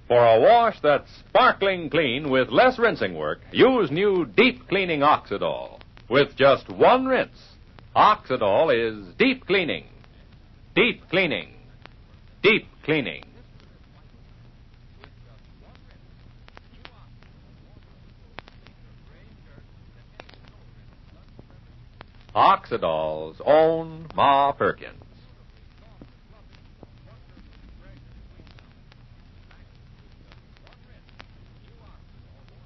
For a wash that's sparkling clean with less rinsing work, use new deep cleaning Oxidol. With just one rinse, Oxidol is deep cleaning. Deep cleaning. Deep cleaning. Oxidol's own Ma Perkins.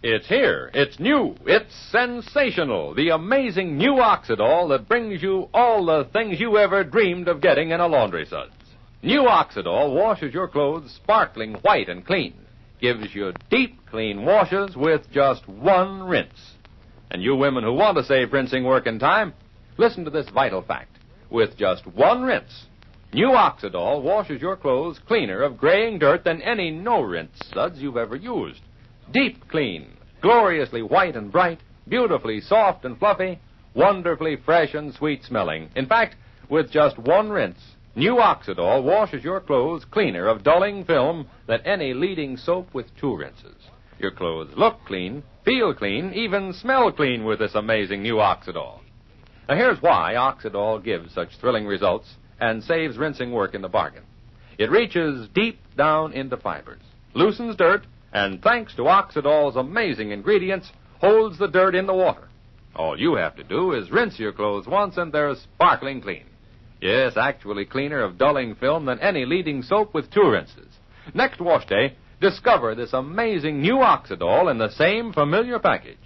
It's here. It's new. It's sensational. The amazing new Oxidol that brings you all the things you ever dreamed of getting in a laundry suds. New Oxidol washes your clothes sparkling white and clean. Gives you deep clean washes with just one rinse. And you women who want to save rinsing work and time, listen to this vital fact. With just one rinse, new Oxidol washes your clothes cleaner of graying dirt than any no-rinse suds you've ever used. Deep clean, gloriously white and bright, beautifully soft and fluffy, wonderfully fresh and sweet smelling. In fact, with just one rinse, new Oxidol washes your clothes cleaner of dulling film than any leading soap with two rinses. Your clothes look clean, feel clean, even smell clean with this amazing new Oxidol. Now here's why Oxidol gives such thrilling results and saves rinsing work in the bargain. It reaches deep down into fibers, loosens dirt, and thanks to Oxidol's amazing ingredients, holds the dirt in the water. All you have to do is rinse your clothes once and they're sparkling clean. Yes, actually cleaner of dulling film than any leading soap with two rinses. Next wash day, discover this amazing new Oxidol in the same familiar package.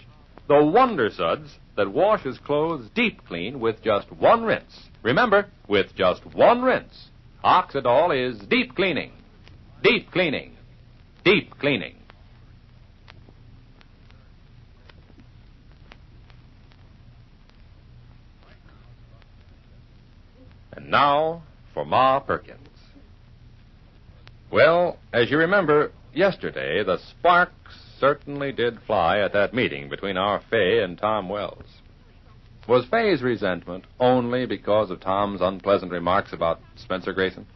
The Wonder Suds that washes clothes deep clean with just one rinse. Remember, with just one rinse, Oxidol is deep cleaning. Deep cleaning. Deep cleaning. And now for Ma Perkins. Well, as you remember, yesterday the sparks certainly did fly at that meeting between our Fay and Tom Wells. Was Fay's resentment only because of Tom's unpleasant remarks about Spencer Grayson?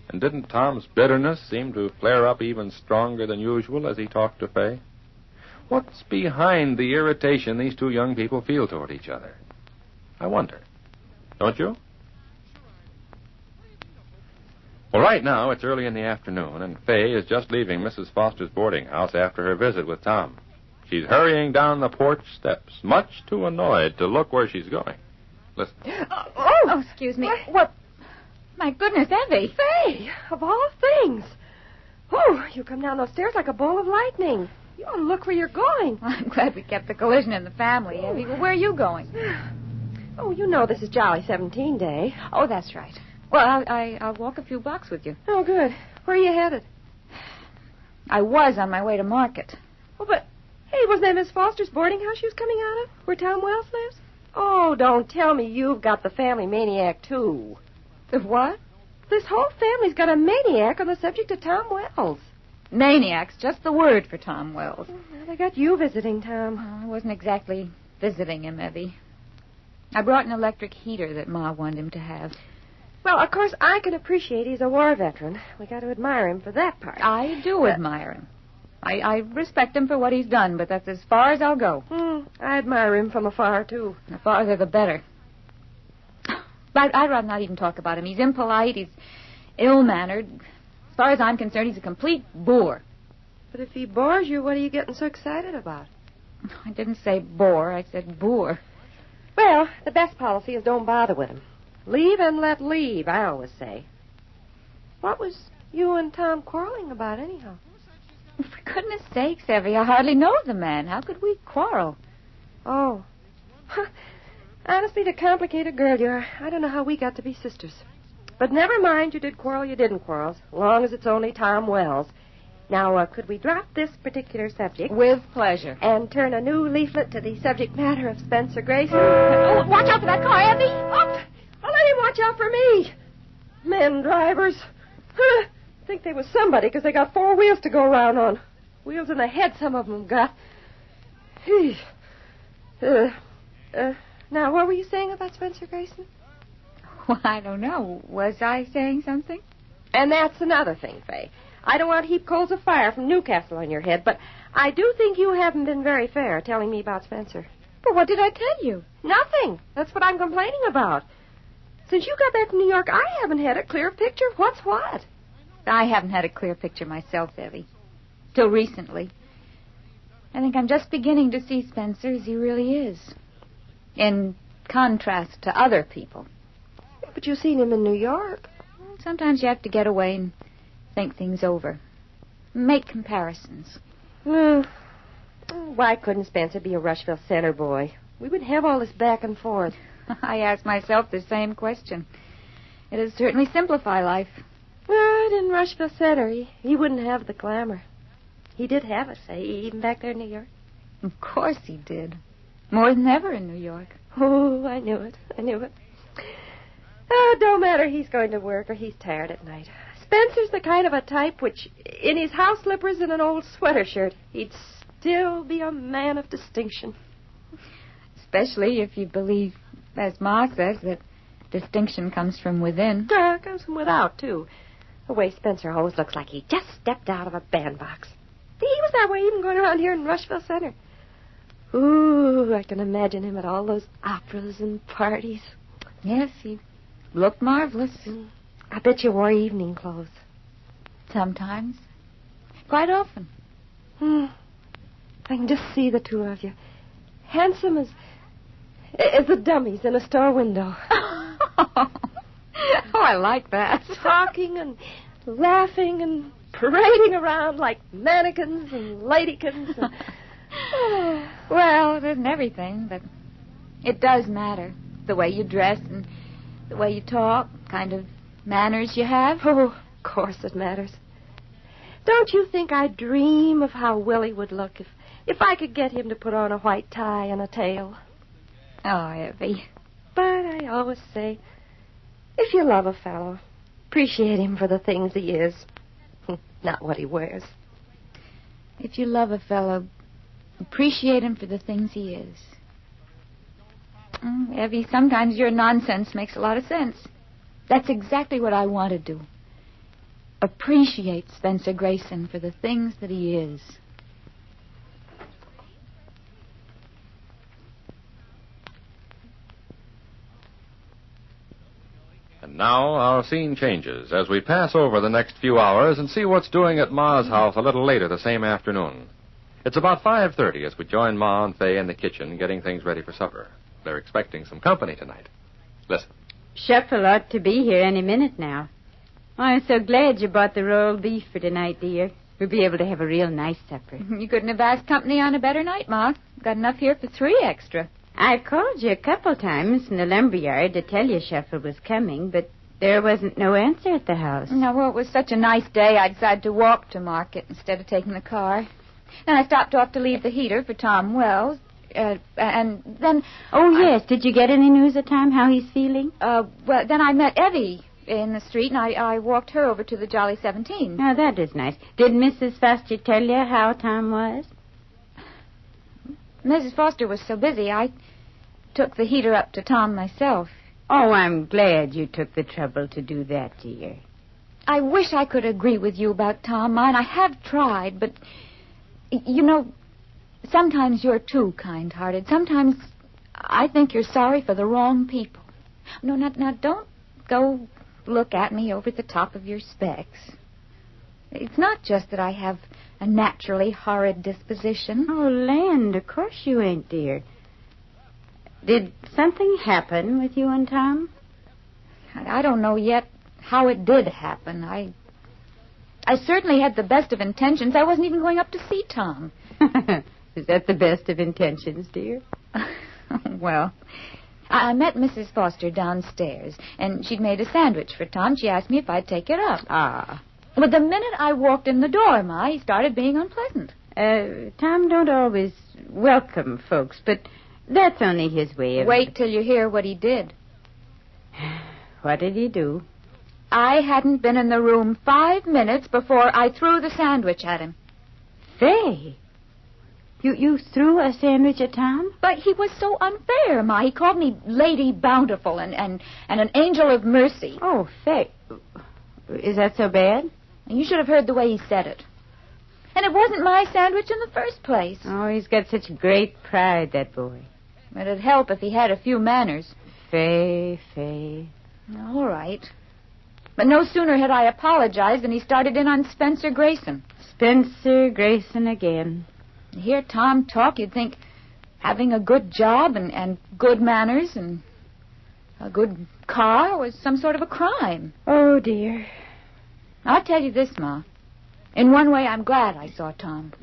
And didn't Tom's bitterness seem to flare up even stronger than usual as he talked to Fay? What's behind the irritation these two young people feel toward each other? I wonder. Don't you? Well, right now it's early in the afternoon, and Fay is just leaving Mrs. Foster's boarding house after her visit with Tom. She's hurrying down the porch steps, much too annoyed to look where she's going. Listen. Oh, excuse me. What? My goodness, Evey. Fay, of all things. Oh, you come down those stairs like a bolt of lightning. You ought to look where you're going. Well, I'm glad we kept the collision in the family, Evey. Well, where are you going? Oh, you know this is Jolly 17 Day. Oh, that's right. Well, I'll walk a few blocks with you. Oh, good. Where are you headed? I was on my way to market. Oh, but, hey, wasn't that Miss Foster's boarding house she was coming out of, where Tom Wells lives? Oh, don't tell me you've got the family maniac, too. The what? This whole family's got a maniac on the subject of Tom Wells. Maniac's just the word for Tom Wells. Well, they got you visiting Tom. I wasn't exactly visiting him, Evey. I brought an electric heater that Ma wanted him to have. Well, of course, I can appreciate he's a war veteran. We got to admire him for that part. I do admire him. I respect him for what he's done, but that's as far as I'll go. I admire him from afar, too. The farther, the better. But I'd rather not even talk about him. He's impolite. He's ill-mannered. As far as I'm concerned, he's a complete bore. But if he bores you, what are you getting so excited about? I didn't say bore. I said boor. Well, the best policy is don't bother with him. Leave and let leave, I always say. What was you and Tom quarreling about, anyhow? For goodness sakes, Evey, I hardly know the man. How could we quarrel? Oh. Honestly, the complicated girl you are. I don't know how we got to be sisters. But never mind, you did quarrel, you didn't quarrel, as long as it's only Tom Wells. Now, could we drop this particular subject? With pleasure. And turn a new leaflet to the subject matter of Spencer Grayson? Oh, watch out for that car, Evey! Oh, I'll let him watch out for me. Men drivers. I think they was somebody because they got 4 wheels to go around on. Wheels in the head some of them got. Now, what were you saying about Spencer Grayson? Well, I don't know. Was I saying something? And that's another thing, Fay. I don't want heap coals of fire from Newcastle on your head, but I do think you haven't been very fair telling me about Spencer. But what did I tell you? Nothing. That's what I'm complaining about. Since you got back from New York, I haven't had a clear picture of what's what. I haven't had a clear picture myself, Evey. Till recently. I think I'm just beginning to see Spencer as he really is. In contrast to other people. But you've seen him in New York. Well, sometimes you have to get away and think things over. Make comparisons. Why couldn't Spencer be a Rushville Center boy? We wouldn't have all this back and forth. I ask myself the same question. It would certainly simplify life. But in Rushville Center, he wouldn't have the glamour. He did have it, say, even back there in New York. Of course he did. More than ever in New York. Oh, I knew it. Oh, don't matter. He's going to work or he's tired at night. Spencer's the kind of a type which, in his house slippers and an old sweater shirt, he'd still be a man of distinction. Especially if you believe, as Ma says, that distinction comes from within. Yeah, it comes from without, too. The way Spencer always looks like he just stepped out of a bandbox. He was that way even going around here in Rushville Center. Ooh, I can imagine him at all those operas and parties. Yes, he looked marvelous. I bet you wore evening clothes. Sometimes. Quite often. I can just see the two of you. Handsome as the dummies in a store window. Oh, I like that. Talking and laughing and parading around like mannequins and ladykins. Well, it isn't everything, but it does matter. The way you dress and the way you talk, kind of manners you have. Oh, of course it matters. Don't you think I dream of how Willie would look if I could get him to put on a white tie and a tail? Oh, Evey. But I always say, if you love a fellow, appreciate him for the things he is, not what he wears. If you love a fellow, appreciate him for the things he is. Evey, sometimes your nonsense makes a lot of sense. That's exactly what I want to do. Appreciate Spencer Grayson for the things that he is. And now our scene changes as we pass over the next few hours and see what's doing at Ma's house a little later the same afternoon. It's about 5:30 as we join Ma and Fay in the kitchen getting things ready for supper. They're expecting some company tonight. Listen. Sheffield ought to be here any minute now. I'm so glad you bought the rolled beef for tonight, dear. We'll be able to have a real nice supper. You couldn't have asked company on a better night, Ma. Got enough here for 3 extra. I've called you a couple times in the lumberyard to tell you Sheffield was coming, but there wasn't no answer at the house. No, well, it was such a nice day, I decided to walk to market instead of taking the car. Then I stopped off to leave the heater for Tom Wells, and then... Oh, yes. Did you get any news of Tom, how he's feeling? Well, then I met Evey in the street, and I walked her over to the Jolly 17. Now, that is nice. Did Mrs. Foster tell you how Tom was? Mrs. Foster was so busy, I took the heater up to Tom myself. Oh, I'm glad you took the trouble to do that, dear. I wish I could agree with you about Tom, Ma, and I have tried, but, you know, sometimes you're too kind-hearted. Sometimes I think you're sorry for the wrong people. No, now, don't go look at me over the top of your specs. It's not just that I have a naturally horrid disposition. Oh, land, of course you ain't, dear. Did something happen with you and Tom? I don't know yet how it did happen. I certainly had the best of intentions. I wasn't even going up to see Tom. Is that the best of intentions, dear? Well, I met Mrs. Foster downstairs, and she'd made a sandwich for Tom. She asked me if I'd take it up. Ah. But the minute I walked in the door, Ma, he started being unpleasant. Tom don't always welcome folks, but that's only his way of... Wait till you hear what he did. What did he do? I hadn't been in the room 5 minutes before I threw the sandwich at him. Fay, you threw a sandwich at Tom? But he was so unfair, Ma. He called me Lady Bountiful and an angel of mercy. Oh, Fay, is that so bad? And you should have heard the way he said it. And it wasn't my sandwich in the first place. Oh, he's got such great pride, that boy. It'd help if he had a few manners. Fay. All right. But no sooner had I apologized than he started in on Spencer Grayson. Spencer Grayson again. To hear Tom talk, you'd think having a good job and good manners and a good car was some sort of a crime. Oh, dear. I'll tell you this, Ma. In one way, I'm glad I saw Tom.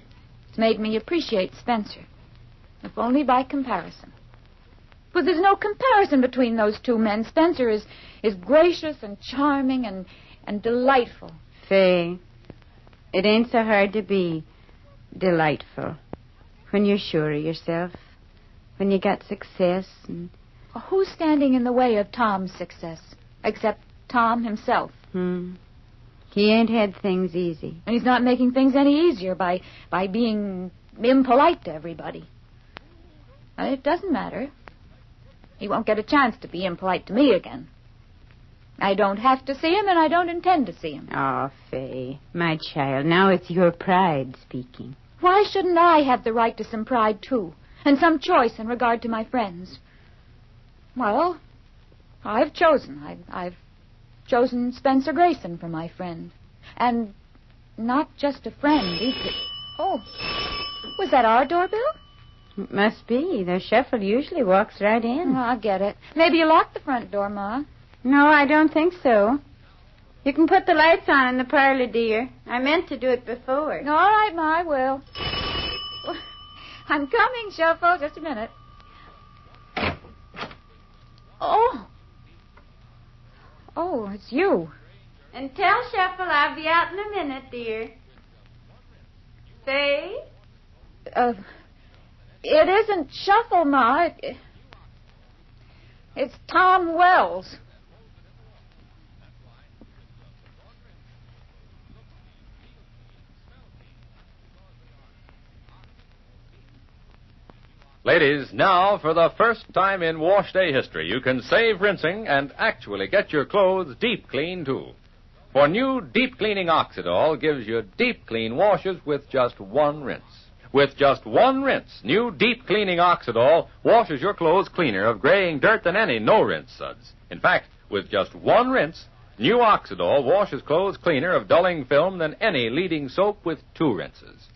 It's made me appreciate Spencer, if only by comparison. But there's no comparison between those two men. Spencer is gracious and charming and delightful. Fay, it ain't so hard to be delightful when you're sure of yourself, when you got success. And... Who's standing in the way of Tom's success, except Tom himself? He ain't had things easy. And he's not making things any easier by being impolite to everybody. It doesn't matter. He won't get a chance to be impolite to me again. I don't have to see him, and I don't intend to see him. Oh, Fay, my child, now it's your pride speaking. Why shouldn't I have the right to some pride, too, and some choice in regard to my friends? Well, I've chosen. I've chosen Spencer Grayson for my friend. And not just a friend, either. Oh, was that our doorbell? It must be. The shuffle usually walks right in. Oh, I get it. Maybe you locked the front door, Ma. No, I don't think so. You can put the lights on in the parlor, dear. I meant to do it before. All right, Ma, I will. I'm coming, Shuffle. Just a minute. Oh, it's you. And tell Shuffle I'll be out in a minute, dear. Fay? It isn't Shuffle, Ma. It's Tom Wells. Ladies, now, for the first time in wash day history, you can save rinsing and actually get your clothes deep clean, too. For new deep cleaning Oxidol gives you deep clean washes with just one rinse. With just one rinse, new deep cleaning Oxidol washes your clothes cleaner of graying dirt than any no-rinse suds. In fact, with just one rinse, new Oxidol washes clothes cleaner of dulling film than any leading soap with two rinses.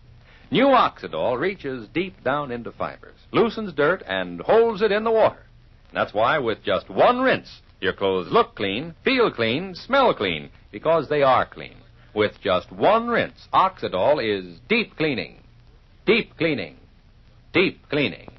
New Oxidol reaches deep down into fibers, loosens dirt, and holds it in the water. And that's why with just one rinse, your clothes look clean, feel clean, smell clean, because they are clean. With just one rinse, Oxidol is deep cleaning. Deep cleaning. Deep cleaning.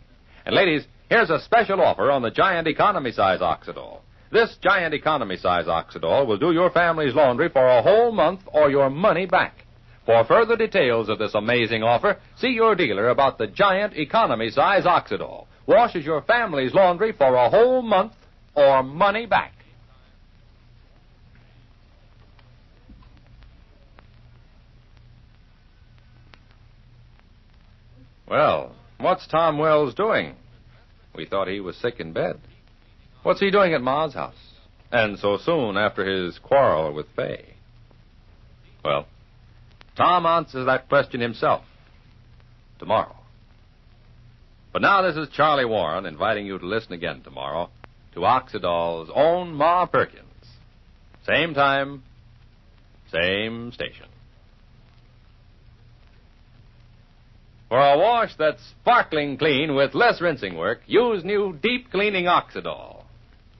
And ladies, here's a special offer on the Giant Economy Size Oxidol. This Giant Economy Size Oxidol will do your family's laundry for a whole month or your money back. For further details of this amazing offer, see your dealer about the Giant Economy Size Oxidol. Washes your family's laundry for a whole month or money back. Well, what's Tom Wells doing? We thought he was sick in bed. What's he doing at Ma's house? And so soon after his quarrel with Fay? Well, Tom answers that question himself tomorrow. But now this is Charlie Warren inviting you to listen again tomorrow to Oxidol's own Ma Perkins. Same time, same station. For a wash that's sparkling clean with less rinsing work, use new deep cleaning Oxidol.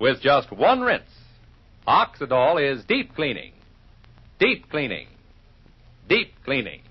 With just one rinse, Oxidol is deep cleaning. Deep cleaning. Deep cleaning.